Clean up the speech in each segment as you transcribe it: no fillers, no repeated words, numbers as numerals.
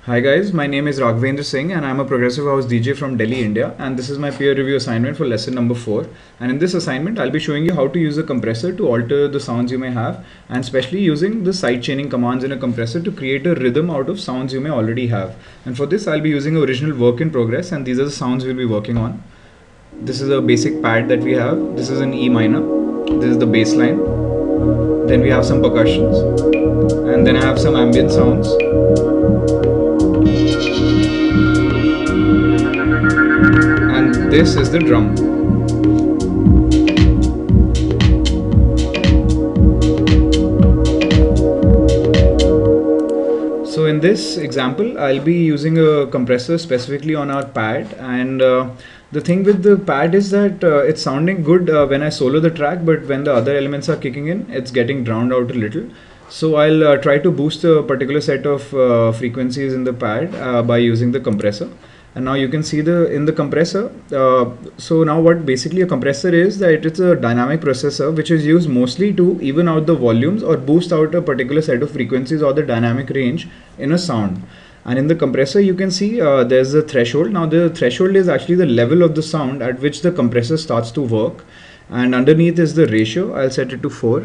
Hi guys, my name is Raghavendra Singh and I'm a progressive house DJ from Delhi, India, and this is my peer review assignment for lesson number 4. And in this assignment, I'll be showing you how to use a compressor to alter the sounds you may have, and especially using the side chaining commands in a compressor to create a rhythm out of sounds you may already have. And for this, I'll be using original work in progress, and these are the sounds we'll be working on. This is a basic pad that we have. This is an E minor. This is the bass line. Then we have some percussions, and then I have some ambient sounds. And this is the drum. So in this example, I'll be using a compressor specifically on our pad, and the thing with the pad is that it's sounding good when I solo the track, but when the other elements are kicking in, it's getting drowned out a little. So I'll try to boost a particular set of frequencies in the pad by using the compressor. And now you can see in the compressor. So now what basically a compressor is, that it's a dynamic processor which is used mostly to even out the volumes or boost out a particular set of frequencies or the dynamic range in a sound. And in the compressor you can see there's a threshold. Now the threshold is actually the level of the sound at which the compressor starts to work, and underneath is the ratio. I'll set it to 4.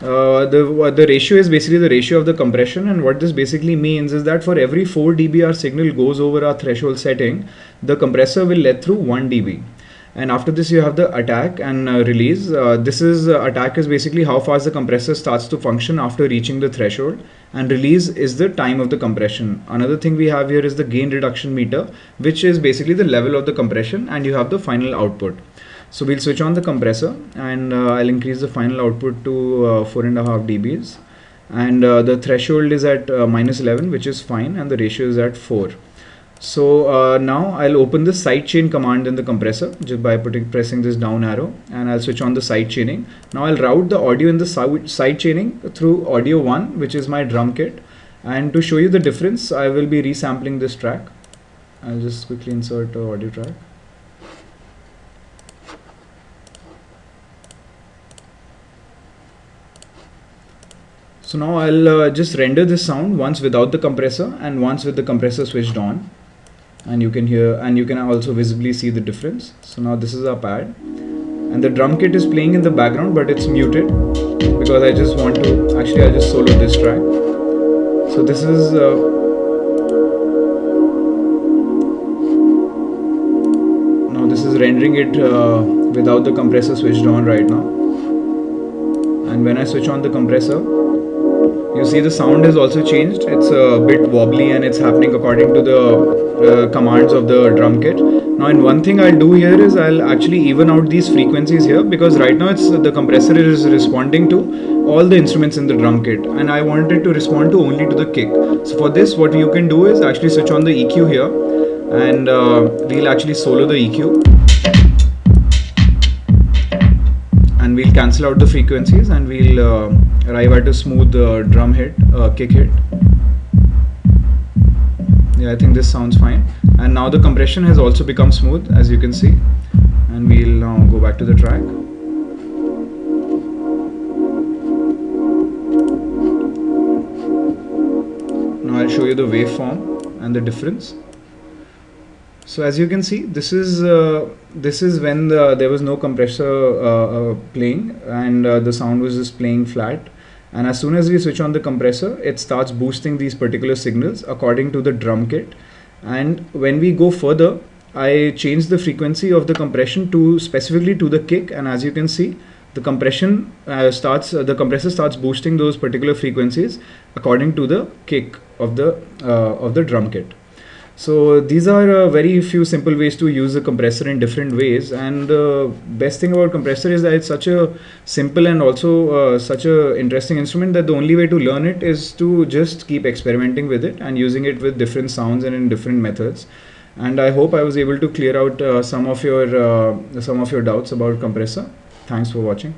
The ratio is basically the ratio of the compression, and what this basically means is that for every 4 dB our signal goes over our threshold setting, the compressor will let through 1 dB. And after this you have the attack and release. Attack is basically how fast the compressor starts to function after reaching the threshold, and release is the time of the compression. Another thing we have here is the gain reduction meter, which is basically the level of the compression, and you have the final output. So we'll switch on the compressor, and I'll increase the final output to 4.5 dBs, and the threshold is at -11, which is fine, and the ratio is at 4. So now I'll open the side chain command in the compressor just by pressing this down arrow, and I'll switch on the side chaining. Now I'll route the audio in the side chaining through audio 1, which is my drum kit, and to show you the difference I will be resampling this track. I'll just quickly insert an audio track. So now I'll just render this sound once without the compressor and once with the compressor switched on, and you can hear, and you can also visibly see the difference. So now this is our pad, and the drum kit is playing in the background, but it's muted because I just want to, actually I'll just solo this track. So this is now this is rendering it without the compressor switched on right now, and when I switch on the compressor, you see the sound has also changed. It's a bit wobbly, and it's happening according to the commands of the drum kit. Now, and one thing I'll do here is I'll actually even out these frequencies here, because right now the compressor is responding to all the instruments in the drum kit, and I want it to respond to only to the kick. So for this, what you can do is actually switch on the EQ here, and we'll actually solo the EQ. And we'll cancel out the frequencies, and we'll arrive at a smooth drum hit, kick hit. Yeah, I think this sounds fine. And now the compression has also become smooth, as you can see. And we'll now go back to the track. Now I'll show you the waveform and the difference. So as you can see, this is when there was no compressor playing, and the sound was just playing flat. And as soon as we switch on the compressor, it starts boosting these particular signals according to the drum kit. And when we go further, I change the frequency of the compression to specifically to the kick, and as you can see, the compression the compressor starts boosting those particular frequencies according to the kick of the drum kit. So these are very few simple ways to use a compressor in different ways, and the best thing about compressor is that it's such a simple and also such a interesting instrument that the only way to learn it is to just keep experimenting with it and using it with different sounds and in different methods. And I hope I was able to clear out some of your doubts about compressor. Thanks for watching.